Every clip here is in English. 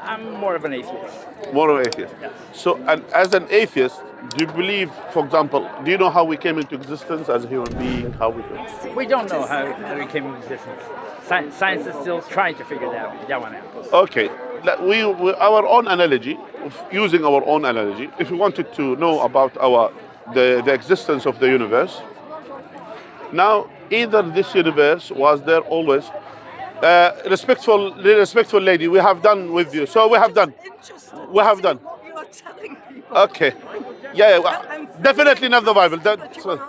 I'm more of an atheist. More of an atheist. Yeah. So, and as an atheist, do you believe, for example, do you know how we came into existence as a human being? How we came? We don't know how we came into existence. Science is still trying to figure that one out. Okay, we our own analogy, using our own analogy, if we wanted to know about the existence of the universe, now either this universe was there always. Respectful lady, we have done with you. So we have done. We have done. What you are telling people. Okay. Yeah, well, definitely not the Bible. Definitely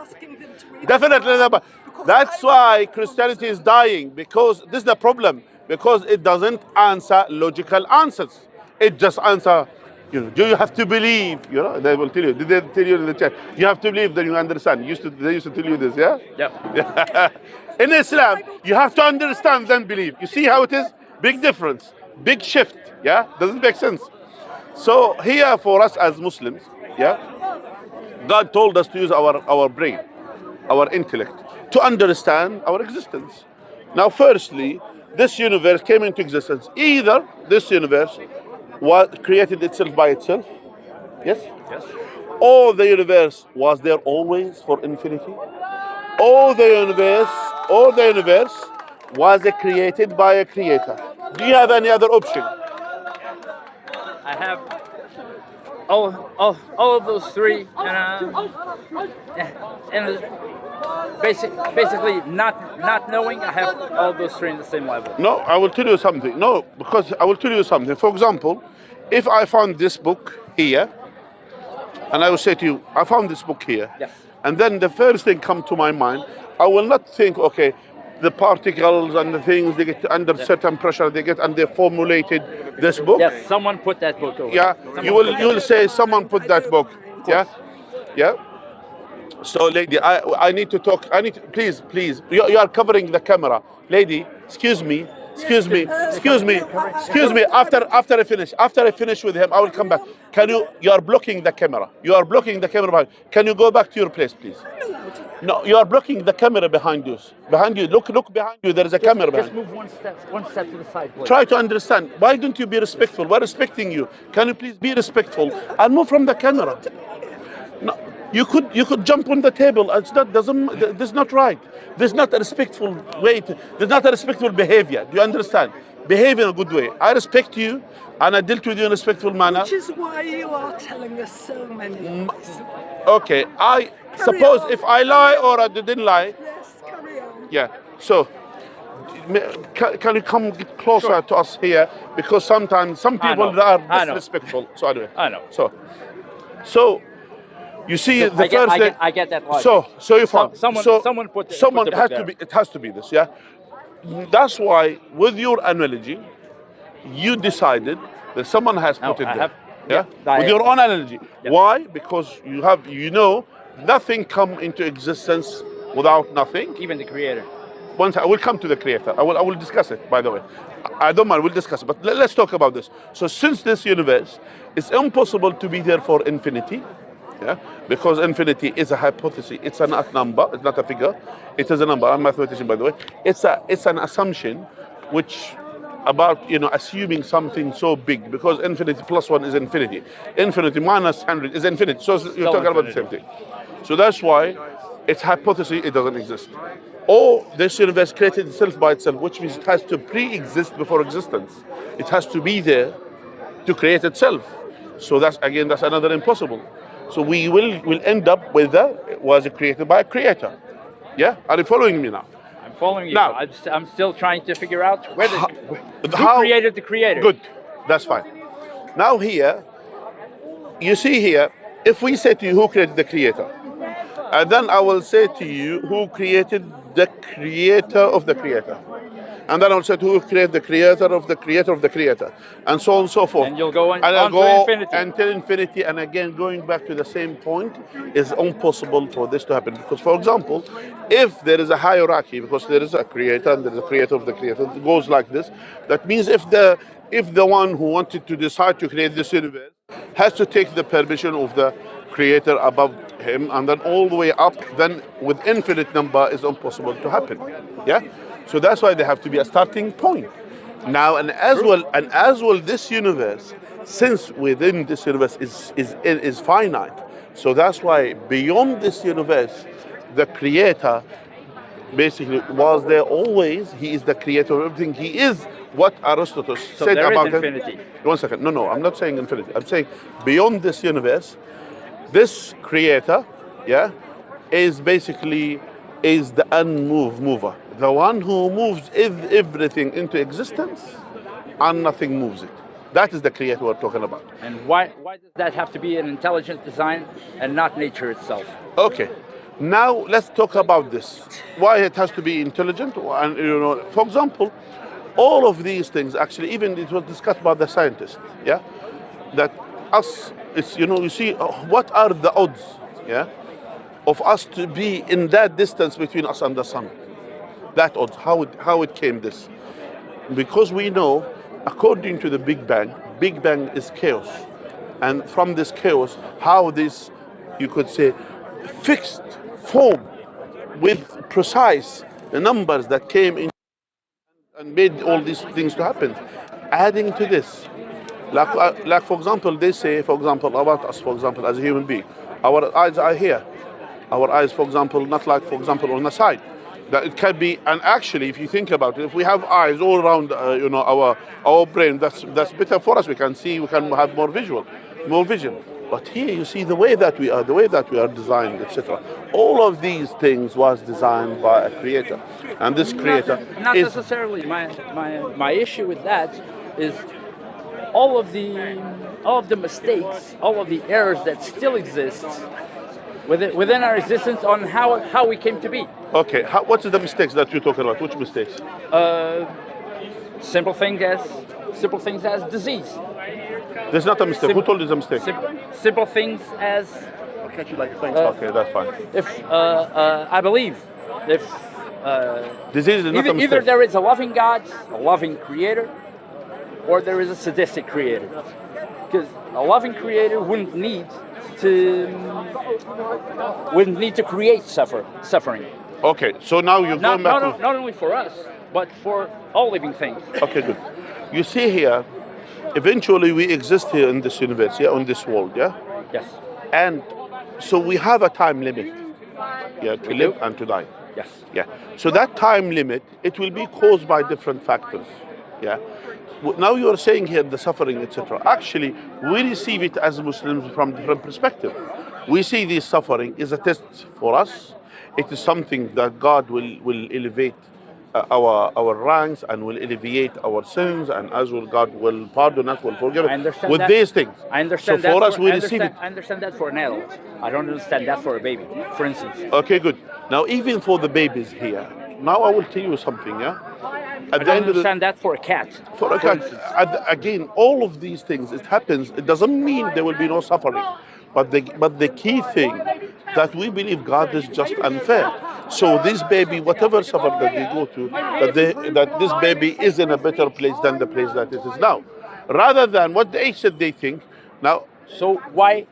not the Bible. That's why Christianity is dying, because this is the problem. Because it doesn't answer logical answers. It just answer, do you have to believe? They will tell you. Did they tell you in the chat? You have to believe, then you understand. They used to tell you this, yeah? Yeah. In Islam, you have to understand, then believe. You see how it is? Big difference, big shift, yeah? Doesn't make sense. So here for us as Muslims, yeah, God told us to use our brain, our intellect, to understand our existence. Now, firstly, this universe came into existence. Either this universe created itself by itself, yes? Yes. Or the universe was there always for infinity. Or the universe was created by a creator. Do you have any other option? I have all of those three, and basically not knowing. I have all of those three in the same level. No, I will tell you something. No, because I will tell you something. For example, if I found this book here, and I will say to you, I found this book here. Yes. And then the first thing come to my mind, I will not think, okay, the particles and the things, they get under certain pressure, and they formulated this book. Yes, someone put that book over. Yeah, you will say someone put that book. Yeah, yeah. So, lady, I need to talk. Please. You are covering the camera, lady. Excuse me. After I finish with him, I will come back. You are blocking the camera. Behind. Can you go back to your place, please? No, you are blocking the camera behind you. Look behind you. There is a camera behind. Just move one step to the side, please. Try to understand. Why don't you be respectful? We're respecting you. Can you please be respectful and move from the camera? No, you could jump on the table. This is not right. This is not a respectful way. This is not a respectful behavior. Do you understand? Behave in a good way. I respect you, and I dealt with you in a respectful manner. Which is why you are telling us so many lies. Okay, I suppose if I lie or I didn't lie. Yes, carry on. Yeah. So, can you come get closer to us here? Because sometimes some people are disrespectful. So anyway. I know. So. You see, the first thing. I get that logic. So you found someone put the has book to be. It has to be this, yeah. That's why, with your analogy, you decided that someone has put it there. Yeah. With your own analogy. Yeah. Why? Because nothing come into existence without nothing. Even the creator. Once I will come to the creator. I will discuss it. By the way, I don't mind. We'll discuss it. But let's talk about this. So since this universe is impossible to be there for infinity. Yeah, because infinity is a hypothesis. It's not a number. It's not a figure. It is a number. I'm a mathematician, by the way. It's an assumption, which about assuming something so big. Because infinity plus 1 is infinity. Infinity minus 100 is infinity. So you're talking about the same thing. So that's why it's hypothesis. It doesn't exist. Or this universe created itself by itself, which means it has to pre-exist before existence. It has to be there to create itself. So that's another impossible. So we will end up with was created by a creator. Yeah? Are you following me now? I'm following you. Now, I'm still trying to figure out who created the creator. Good. That's fine. Now here, you see here, if we say to you who created the creator, and then I will say to you who created the creator of the creator. And then I'll say who created the creator of the creator of the creator, and so on and so forth. And you'll go on to infinity. Until infinity, and again going back to the same point, is impossible for this to happen. Because, for example, if there is a hierarchy, because there is a creator and there is a creator of the creator, it goes like this. That means if the one who wanted to decide to create this universe has to take the permission of the creator above him, and then all the way up, then with infinite number is impossible to happen. Yeah. So that's why there have to be a starting point. Now, and as well, this universe, since within this universe is finite, so that's why beyond this universe, the Creator basically was there always. He is the creator of everything. He is what Aristotle So said there is about infinity. him. 1 second. No, I'm not saying infinity. I'm saying beyond this universe, this creator, yeah, is basically is the mover, the one who moves everything into existence, and nothing moves it. That is the creator we're talking about. And why does that have to be an intelligent design and not nature itself? Okay. Now let's talk about this. Why it has to be intelligent, and for example, all of these things actually, even it was discussed by the scientists, yeah, that us, it's you see, what are the odds, yeah, of us to be in that distance between us and the sun? That odds, how it came this? Because we know, according to the Big Bang is chaos, and from this chaos, how this, you could say, fixed form with precise the numbers that came in and made all these things to happen. Adding to this, like for example, they say, for example, about us, for example, as a human being, our eyes are here. Our eyes, for example, not like, for example, on the side. That it can be, and actually, if you think about it, if we have eyes all around, our brain, that's better for us. We can see, we can have more vision. But here you see the way that we are designed, etc. All of these things was designed by a creator, and this creator not is necessarily. My issue with that is all of the mistakes, all of the errors that still exist within our existence on how we came to be. okay. What are the mistakes that you're talking about? Which mistakes? Simple things as disease. There's not a mistake. Who told you it's a mistake? Simple things as Okay, that's fine. if I believe if Disease is not a mistake. either there is a loving God, a loving creator, or there is a sadistic creator. Because a loving creator wouldn't need to create suffering. Okay, so now you're going back to... Not only for us, but for all living things. Okay, good. You see here, eventually we exist here in this universe, yeah, on this world, yeah? Yes. And so we have a time limit, yeah, to live and to die. Yes. Yeah. So that time limit, it will be caused by different factors, yeah? Now you're saying here the suffering, etc. Actually, we receive it as Muslims from different perspective. We see this suffering is a test for us. It is something that God will elevate our ranks and will alleviate our sins, and as well God will pardon us, will forgive us with these things. I understand so that. For us, we receive it. I understand that for an adult. I don't understand that for a baby, for instance. Okay, good. Now, even for the babies here, now I will tell you something, yeah? I don't understand that for a cat. For a cat, again, all of these things, it happens. It doesn't mean there will be no suffering. But the key thing that we believe God is just unfair. So this baby, whatever suffer that they go to, that this baby is in a better place than the place that it is now. Rather than what they said they think. Now, so why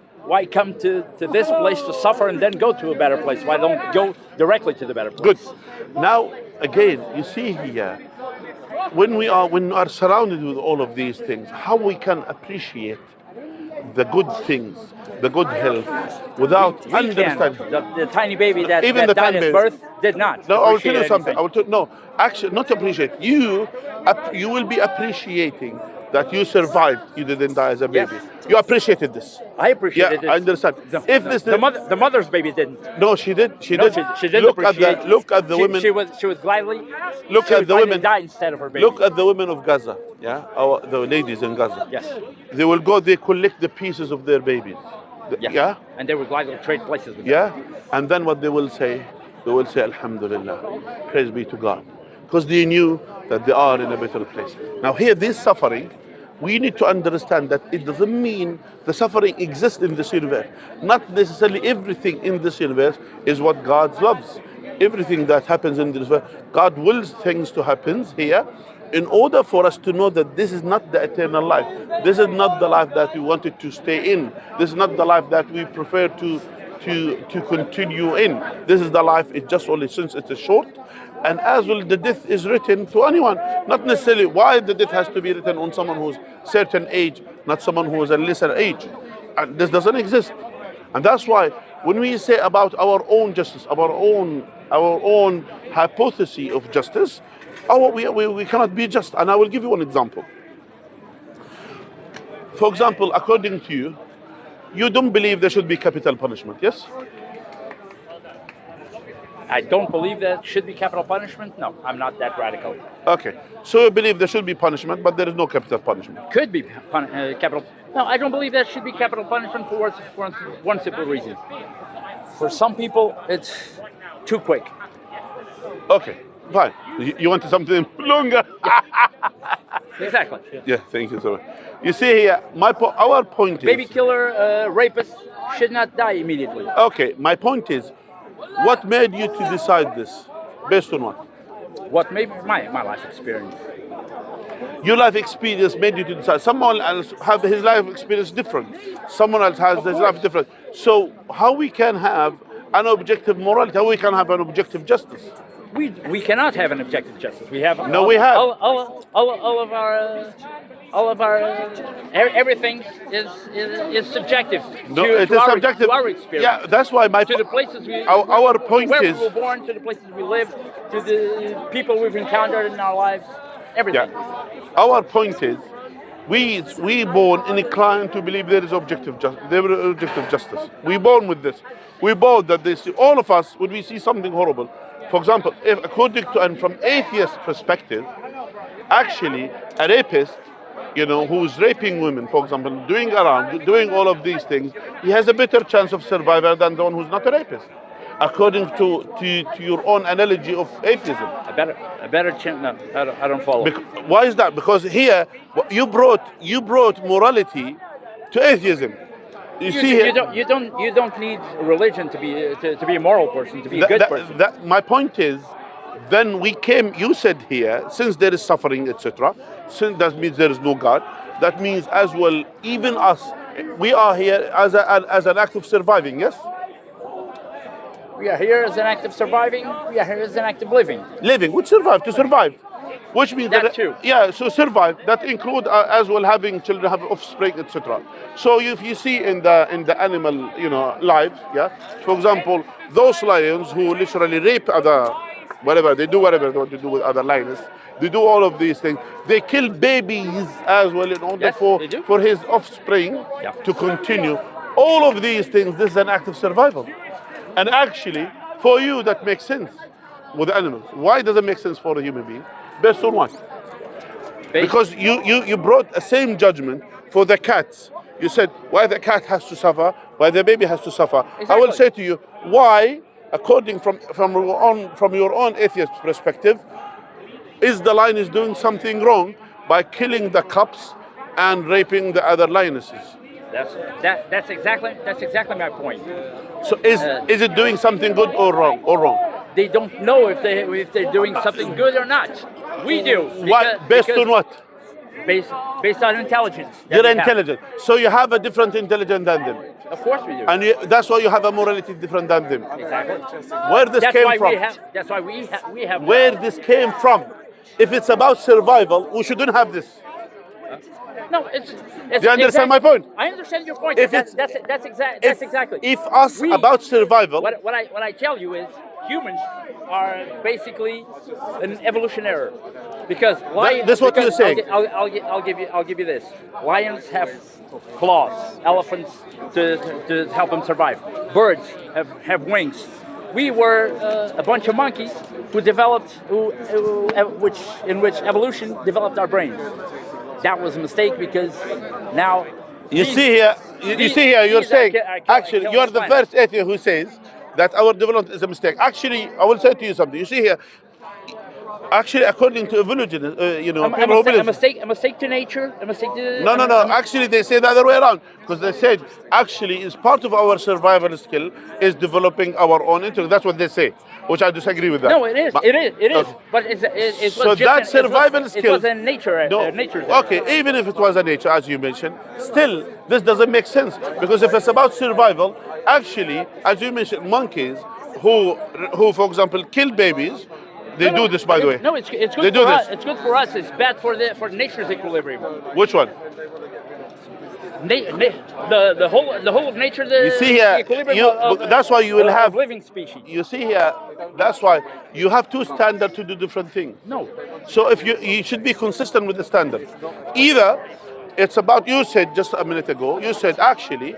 come to this place to suffer and then go to a better place? Why don't go directly to the better place? Good. Now, again, you see here, when we are surrounded with all of these things, how we can appreciate the good things, the good health, without understanding. The tiny baby that died at birth did not. No, I will tell you something. Actually, not appreciate. You will be appreciating that you survived. You didn't die as a baby. Yes. You appreciated this. I appreciated this. I understand. The mother's baby didn't. No, she did. She did. She didn't appreciate. Look at the women. She was gladly. Look at the women. Die instead of her baby. Look at the women of Gaza. Yeah, the ladies in Gaza. Yes. They will go. They collect the pieces of their babies. Yes. Yeah. And they would gladly trade places with them. Yeah. And then what they will say? They will say, Alhamdulillah, praise be to God, because they knew that they are in a better place. Now here, this suffering, we need to understand that it doesn't mean the suffering exists in this universe. Not necessarily everything in this universe is what God loves. Everything that happens in this universe, God wills things to happen here in order for us to know that this is not the eternal life. This is not the life that we wanted to stay in. This is not the life that we prefer to continue in. This is the life, it just only, since it's a short, And as well, the death is written to anyone. Not necessarily why the death has to be written on someone who's certain age, not someone who is a lesser age. And this doesn't exist. And that's why when we say about our own justice, our own hypothesis of justice, we cannot be just. And I will give you one example. For example, according to you, you don't believe there should be capital punishment, yes? I don't believe that should be capital punishment. No, I'm not that radical. Okay, so you believe there should be punishment, but there is no capital punishment. Could be capital. No, I don't believe that should be capital punishment for one simple reason. For some people, it's too quick. Okay, fine. You want something longer? Exactly. Yeah, thank you so much. You see here, our point is... Baby killer, rapist should not die immediately. Okay, my point is, what made you to decide this? Based on what? What made my life experience? Your life experience made you to decide. Someone else have his life experience different. Someone else has his life different. So how we can have an objective morality? How we can have an objective justice? We cannot have an objective justice. We have no. We have all of our everything is subjective. No, to, it to is our, subjective. To our experience. Yeah, that's why to the places we our point where is we were born, to the places we live, to the people we've encountered in our lives, everything. Yeah. Our point is, we born inclined to believe there is objective justice. We born with this. We born that this. All of us, when we see something horrible, for example, if according to and from atheist perspective, actually a rapist, who's raping women, for example, doing all of these things, he has a better chance of survival than the one who's not a rapist. According to your own analogy of atheism. A better chance. No, I don't follow. Why is that? Because here you brought morality to atheism. You don't need religion to be a moral person, to be a good person. My point is, then you said here, since there is suffering, etc., since that means there is no God, that means as well, even us, we are here as an act of surviving, yes? We are here as an act of surviving, we are here as an act of living. Living, to survive. Which means that too. Yeah, so survive. That include as well having children, have offspring, etc. So if you see in the animal, life, yeah. For example, those lions who literally rape other, whatever they want to do with other lions, they do all of these things. They kill babies as well in order for his offspring to continue. All of these things. This is an act of survival. And actually, for you, that makes sense with animals. Why does it make sense for a human being? Based on what? Because you brought the same judgment for the cats. You said why the cat has to suffer, why the baby has to suffer. Exactly. I will say to you, why, according from your own atheist perspective, is the lion doing something wrong by killing the cubs and raping the other lionesses? That's exactly my point. So is it doing something good or wrong? They don't know if they're doing something good or not. We do. Based on what? Based on intelligence. You're intelligent. So you have a different intelligence than them. Of course we do. And that's why you have a morality different than them. Exactly. Where this came from? That's why we have. Where this came from? If it's about survival, we shouldn't have this. No, it's do you understand my point? I understand your point. If that's exactly. If about survival. What I tell you is humans are basically an evolutionary. Because lions. That's what you're saying. I'll give you this. Lions have claws. Elephants to help them survive. Birds have wings. We were a bunch of monkeys who developed, in which evolution developed our brains. That was a mistake because now you're saying actually you're the first atheist who says that our development is a mistake. Actually, I will say to you something. You see here, actually, according to evolution, a mistake to nature, a mistake to no. Actually, they say the other way around because they said actually is part of our survival skill is developing our own intellect. That's what they say, which I disagree with that. No, it is. But it so was that survival skill. It was a nature. Nature. Okay, even if it was a nature, as you mentioned, still this doesn't make sense because if it's about survival, actually, as you mentioned, monkeys who for example kill babies. They do this, by the way. No, it's They good do for us. this. It's good for us. It's bad for nature's equilibrium. Which one? The whole of nature. You see here, that's why you will have living species. You see here, that's why you have two standards to do different things. No. So if you should be consistent with the standard. Either it's about, you said just a minute ago, you said actually,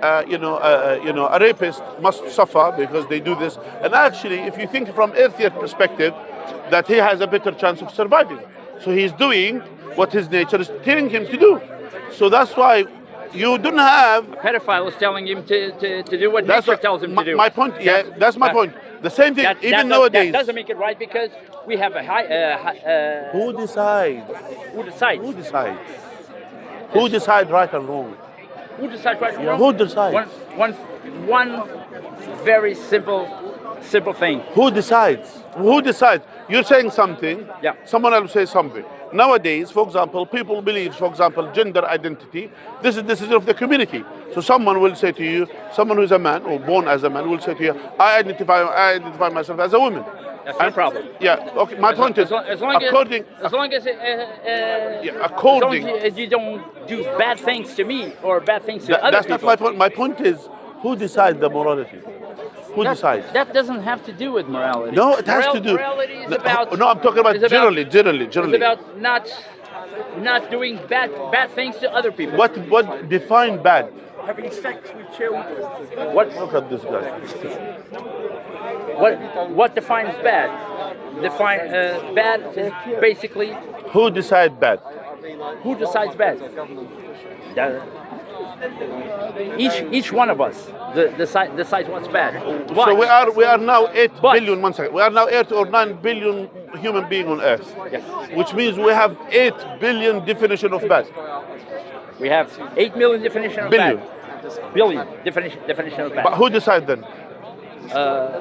a rapist must suffer because they do this. And actually, if you think from atheist perspective, that he has a better chance of surviving. So he's doing what his nature is telling him to do. So that's why you don't have... A pedophile is telling him to do what nature tells him to do. My point, that's my point. The same thing, even nowadays. That doesn't make it right because we have a high... Who decides? Who decides? Who decides? Who decides right and wrong? Who decides right and wrong? Who decides? One very simple thing. Who decides? Who decides? You're saying something, Yeah. someone else says something. Nowadays, for example, people believe, for example, gender identity. This is the decision of the community. So someone will say to you, someone who's a man or born as a man will say to you, I identify myself as a woman. That's no problem. Yeah. Okay. My point is, as long as you don't do bad things to me or bad things to other that's people. not my point. My point is, who decides the morality? Who decides? That doesn't have to do with morality. No, it has to do. Morality is about. No, I'm talking about generally. It's about not doing bad things to other people. What define bad? Having sex with children. Look at this guy. What defines bad? Bad is basically. Who decides bad? Who decides bad? Each one of us decides what's bad. Why? So we are now 8 But- billion. 1 second. We are now 8 or 9 billion human beings on Earth. Yes. Which means we have 8 billion definition of bad. We have 8 million definition of Billion. bad. Billion definition of bad. But who decides then?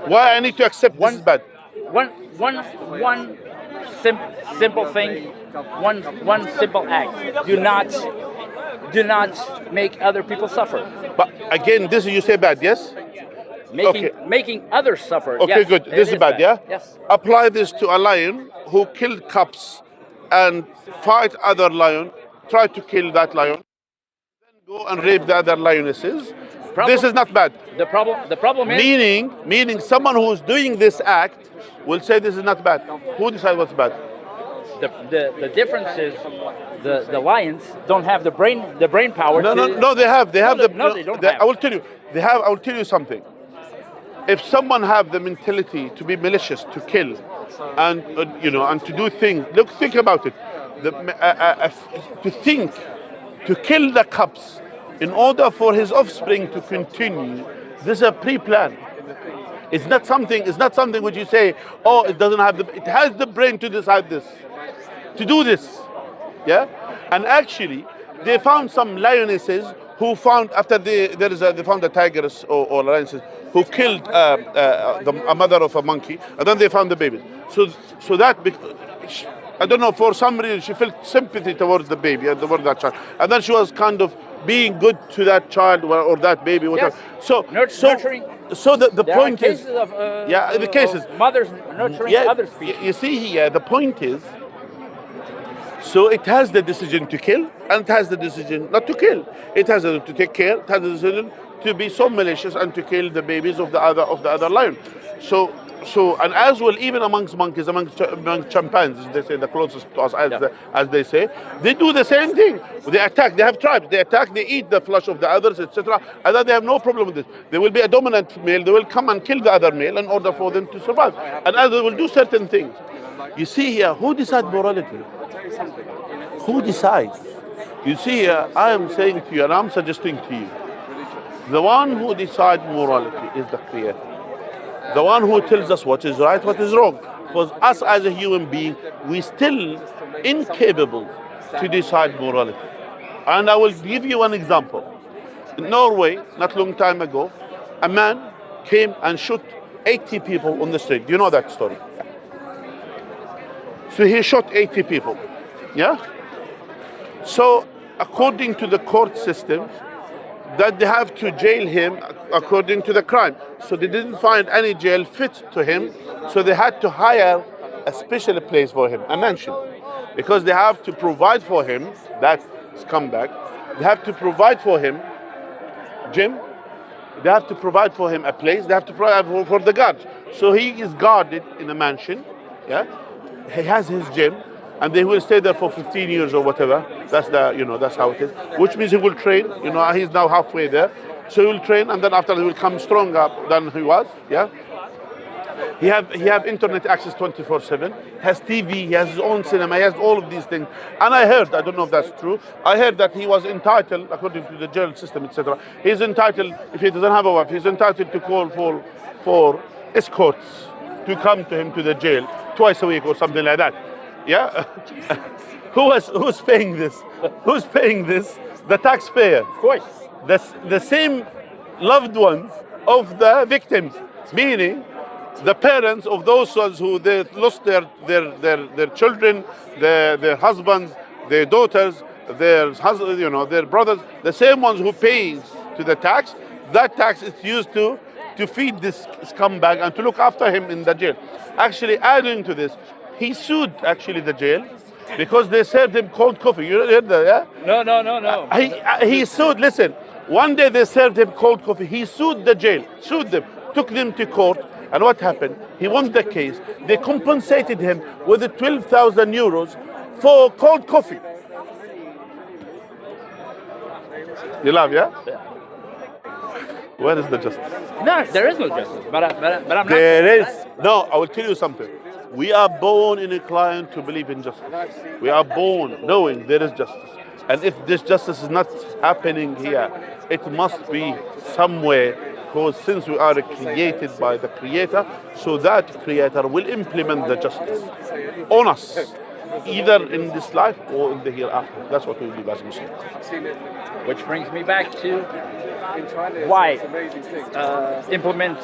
Why I need to accept this is bad? One simple thing, one simple act. Do not make other people suffer. But again, this is you say bad, yes? Making others suffer. Okay, yes, good. This it is bad, yeah? Yes. Apply this to a lion who killed cubs and fight other lion, try to kill that lion, then go and rape the other lionesses. This is not bad. The problem is Meaning someone who's doing this act will say this is not bad. Who decides what's bad? the difference is the lions don't have the brain power. No, they have. They don't have. I will tell you. I will tell you something. If someone have the mentality to be malicious, to kill, and and to do things, think about it. To kill the cubs in order for his offspring to continue. This is a pre-plan. It's not something which you say, oh, it doesn't have it has the brain to decide this, to do this. Yeah? And actually, they found some lionesses who found, after they found the tigers or lionesses who killed a mother of a monkey, and then they found the baby. So that, I don't know, for some reason she felt sympathy towards the baby and towards that child. And then she was kind of being good to that child or that baby, whatever. Yes. So nurturing. So the point is, the cases of mothers nurturing other species. You see here, the point is, so it has the decision to kill, and it has the decision not to kill. It has to take care. It has the decision to be so malicious and to kill the babies of the other lion. So and as well, even amongst monkeys, among chimpanzees, they say the closest to us, as they say, they do the same thing. They attack. They have tribes. They attack. They eat the flesh of the others, etc. And then they have no problem with this. There will be a dominant male. They will come and kill the other male in order for them to survive. And others will do certain things. You see here, who decides morality? Who decides? You see here, I am saying to you, and I'm suggesting to you, the one who decides morality is the Creator. The one who tells us what is right, what is wrong. Because us as a human being, we still incapable to decide morality. And I will give you an example. In Norway, not long time ago, a man came and shot 80 people on the street. You know that story. So he shot 80 people. Yeah? So according to the court system, that they have to jail him according to the crime. So they didn't find any jail fit to him, so they had to hire a special place for him, a mansion, because they have to provide for him, that scumbag, they have to provide for him gym, they have to provide for him a place, they have to provide for the guards. So he is guarded in a mansion, yeah? He has his gym, and they will stay there for 15 years or whatever. That's that's how it is. Which means he will train, he's now halfway there. So he will train, and then after he will come stronger than he was, yeah? He have internet access 24/7, has TV, he has his own cinema, he has all of these things. And I heard, I don't know if that's true, I heard that he was entitled, according to the jail system, etc. He's entitled, if he doesn't have a wife, he's entitled to call for escorts to come to him to the jail twice a week or something like that. Yeah? Who's paying this? Who's paying this? The taxpayer. Of course. The same loved ones of the victims, meaning the parents of those ones who they lost their children, their husbands, their daughters, their brothers, the same ones who pays to the tax. That tax is used to feed this scumbag and to look after him in the jail. Actually, adding to this, he sued actually the jail because they served him cold coffee. You heard that, yeah? No. He sued. Listen, one day they served him cold coffee. He sued the jail, sued them, took them to court. And what happened? He won the case. They compensated him with 12,000 euros for cold coffee. You laugh, yeah? Where is the justice? No, there is no justice. But I'm not. There is. No, I will tell you something. We are born inclined to believe in justice. We are born knowing there is justice. And if this justice is not happening here, it must be somewhere, because since we are created by the Creator, so that Creator will implement the justice on us, either in this life or in the hereafter. That's what we believe as Muslims. Which brings me back to why implement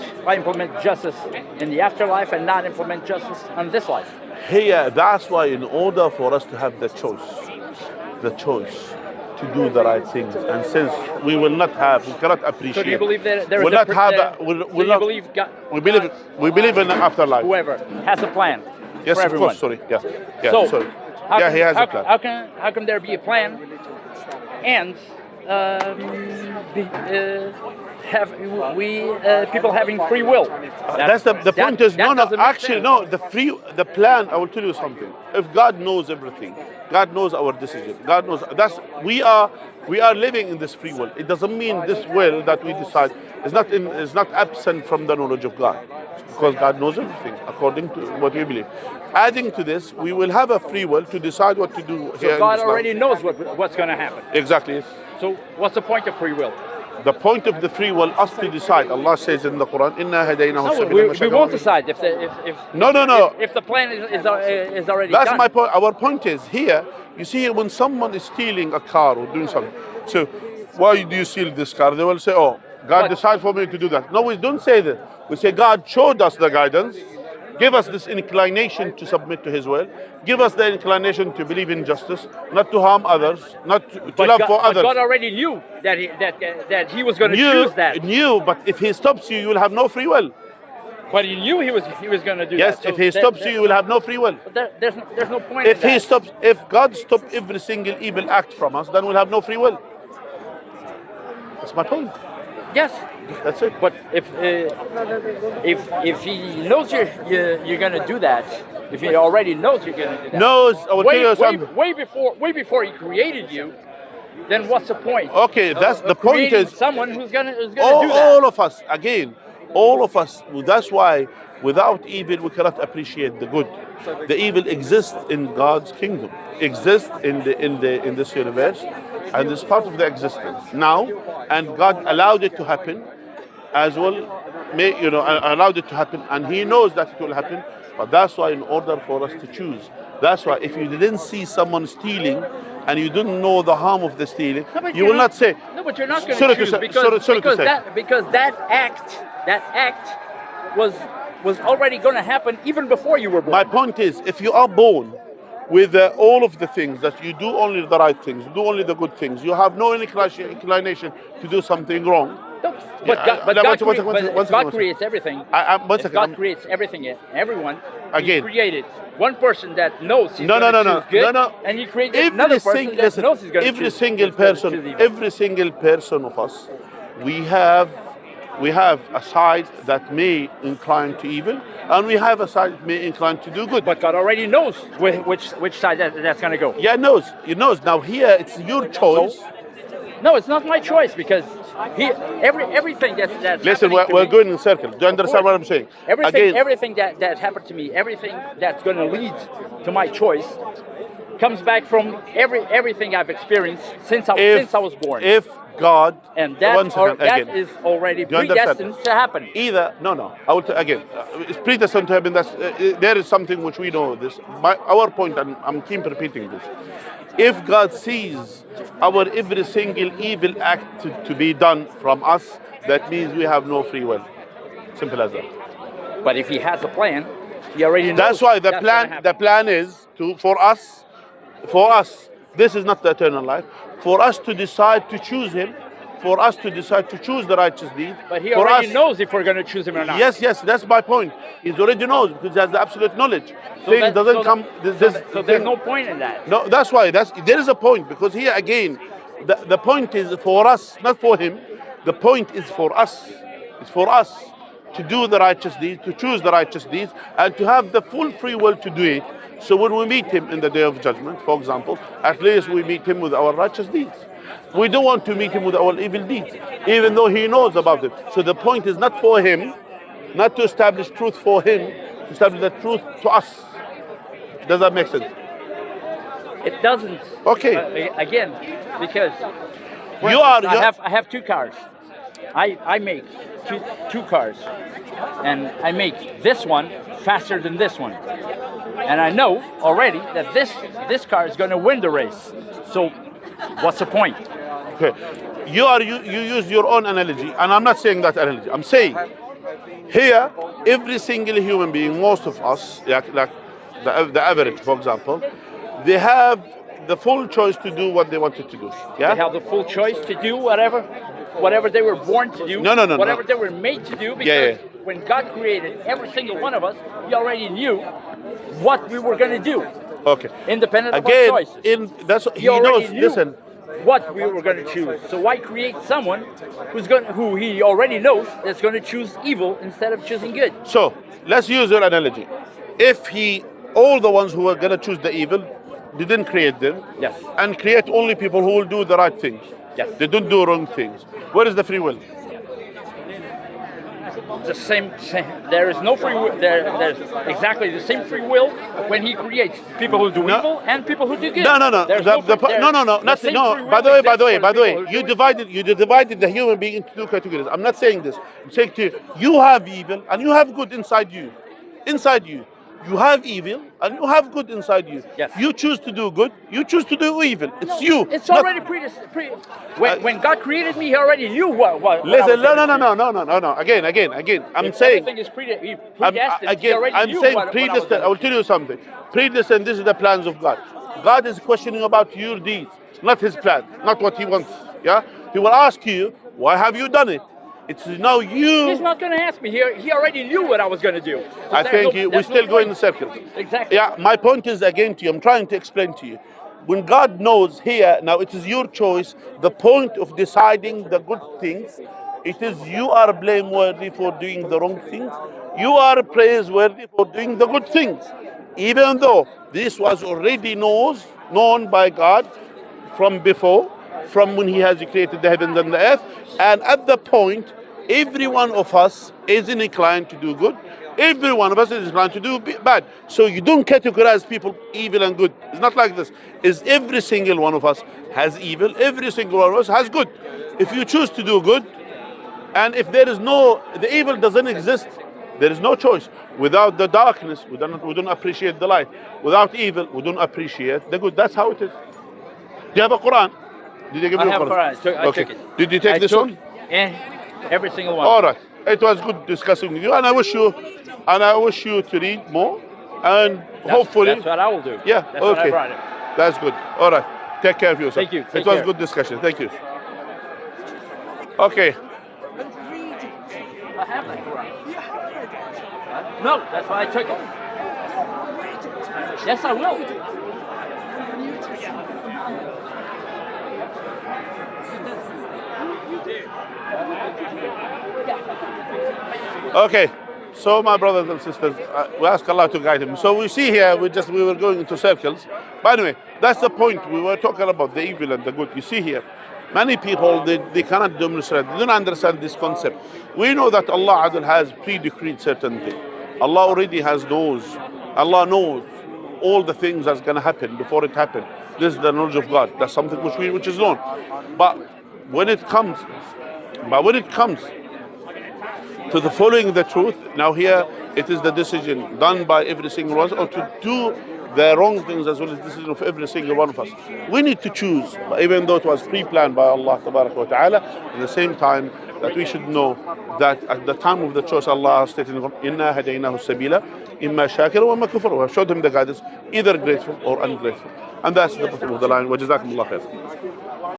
justice in the afterlife and not implement justice on this life. Here, that's why in order for us to have the choice to do the right things, and since we cannot appreciate. So do you believe that there is we believe in the afterlife. Whoever has a plan. Yes, for of everyone. course. Sorry. Yeah. So, sorry. He has a plan. How can there be a plan and people having free will? That's the point. The plan. I will tell you something. If God knows everything, God knows our decision. God knows we are living in this free will. It doesn't mean this will that we decide is not absent from the knowledge of God, because God knows everything according to what we believe. Adding to this, we will have a free will to decide what to do here. So God already knows what's going to happen. Exactly. So what's the point of free will? The point of the free will, us to decide. Allah says in the Quran, "Inna hadaynahu sabila." We won't decide if the plan is already That's done. my point. Our point is here. You see, when someone is stealing a car or doing something, so why do you steal this car? They will say, "Oh, God decided for me to do that." No, we don't say that. We say God showed us the guidance, give us this inclination to submit to His will, give us the inclination to believe in justice, not to harm others, not to love for others. But God already knew that He was going to choose that. Knew, but if He stops you, you will have no free will. But He knew He was going to do that. Yes, if He stops you, you will have no free will. But there's no point. If God stops every single evil act from us, then we'll have no free will. That's my point. Yes, that's it. But if He knows you're going to do that, if He already knows you're going to do that, I will tell you something. Way before He created you, then what's the point? Okay, that's the point. Is someone who's going to do that? All of us, again, all of us. That's why without evil we cannot appreciate the good. The evil exists in God's kingdom, exists in this universe, and is part of the existence now. And God allowed it to happen, as well. Allowed it to happen, and He knows that it will happen. But that's why, in order for us to choose, that's why if you didn't see someone stealing and you didn't know the harm of the stealing, you will not say. No, but you're not going to choose because that act was already going to happen even before you were born. My point is, if you are born with all of the things that you do only the right things, do only the good things, you have no inclination to do something wrong. But God creates everything. God creates everything, everyone. again. He created one person that knows he's No, going no, to no, choose no, good, no. and he created another person that knows he's going to choose evil. Every single person of us, we have a side that may incline to evil, and we have a side that may incline to do good. But God already knows which side that's going to go. Yeah, he knows. Now here, it's your choice. No, it's not my choice because everything that's Listen, happening to we're me, going in circles. Do you understand what I'm saying? everything that happened to me, everything that's going to lead to my choice, comes back from everything I've experienced since I was born. If God, and that is already predestined to happen. Either I will again. It's predestined to happen. There is something which we know. Our point, and I'm keep repeating this. If God sees our every single evil act to be done from us, that means we have no free will. Simple as that. But if He has a plan, He already knows. That's why the plan is for us. This is not the eternal life. For us to decide to choose Him, for us to decide to choose the righteous deed. But He already knows if we're going to choose Him or not. Yes, that's my point. He already knows because He has the absolute knowledge. So there's no point in that. No, that's why. There is a point, because here again, the point is for us, not for Him. The point is for us. It's for us to do the righteous deeds, to choose the righteous deeds, and to have the full free will to do it. So when we meet Him in the day of judgment, for example, at least we meet Him with our righteous deeds. We don't want to meet Him with our evil deeds, even though He knows about it. So the point is not for Him, not to establish truth for Him, to establish the truth to us. Does that make sense? It doesn't. Okay. Again, because I have two cars. I make two cars, and I make this one faster than this one, and I know already that this car is going to win the race. So, what's the point? Okay, you use your own analogy, and I'm not saying that analogy. I'm saying here, every single human being, most of us, like the average, for example, they have the full choice to do what they wanted to do. Yeah, they have the full choice to do whatever they were born to do. Whatever they were made to do. Because when God created every single one of us, He already knew what we were going to do. Okay. Independent of our choices. He knows. Listen. What we were going to choose. So why create someone who He already knows that's going to choose evil instead of choosing good? So let's use your analogy. If all the ones who were going to choose the evil, didn't create them, yes, and create only people who will do the right things, yes, they don't do wrong things. Where is the free will? The same. There is no free will. There's exactly the same free will when He creates people who do evil and people who do good. No. Nothing. No. By the way, you divided the human being into two categories. I'm not saying this. I'm saying to you, you have evil and you have good inside you. You have evil and you have good inside you. Yes. You choose to do good, you choose to do evil. It's you. It's already when God created me, He already knew what listen, no. Again. I'm saying everything is predestined. I'm saying predestined. I will tell you something. Predestined, this is the plans of God. God is questioning about your deeds, not His plan, not what He wants. Yeah? He will ask you, why have you done it? It's now you. He's not going to ask me. He already knew what I was going to do. I think we're still going in circles. Exactly. Yeah, my point is again to you, I'm trying to explain to you. When God knows here, now it is your choice. The point of deciding the good things, it is you are blameworthy for doing the wrong things. You are praiseworthy for doing the good things. Even though this was already known by God from before, from when He has created the heavens and the earth, and at the point, every one of us is inclined to do good. Every one of us is inclined to do bad. So you don't categorize people evil and good. It's not like this. It's every single one of us has evil. Every single one of us has good. If you choose to do good, and if the evil doesn't exist, there is no choice. Without the darkness, we don't appreciate the light. Without evil, we don't appreciate the good. That's how it is. Do you have a Quran? Did you give me a Quran? I took it. Did you take this one? Every single one. All right. It was good discussing with you, and I wish you to read more, and hopefully. That's what I will do. Yeah. That's what I brought it. That's good. All right. Take care of yourself. Thank you. It was good discussion. Thank you. Okay. I have that Quran. No, that's why I took it. Yes, I will. Okay, so my brothers and sisters, we ask Allah to guide him. So we see here, we were going into circles. By the way, that's the point. We were talking about the evil and the good. You see here, many people, they cannot demonstrate, they don't understand this concept. We know that Allah Adil has pre-decreed certain things. Allah already knows. Allah knows all the things that's going to happen before it happens. This is the knowledge of God. That's something which is known. But when it comes to the following the truth, now here it is the decision done by every single one, or to do the wrong things as well as the decision of every single one of us. We need to choose, even though it was pre-planned by Allah Ta'ala, at the same time that we should know that at the time of the choice, Allah has stated in the Quran, Inna hadaynahu sabila, imma shakira wa imma kufur. We have showed him the guidance, either grateful or ungrateful. And that's the bottom of the line. Wa jazakumullah khair.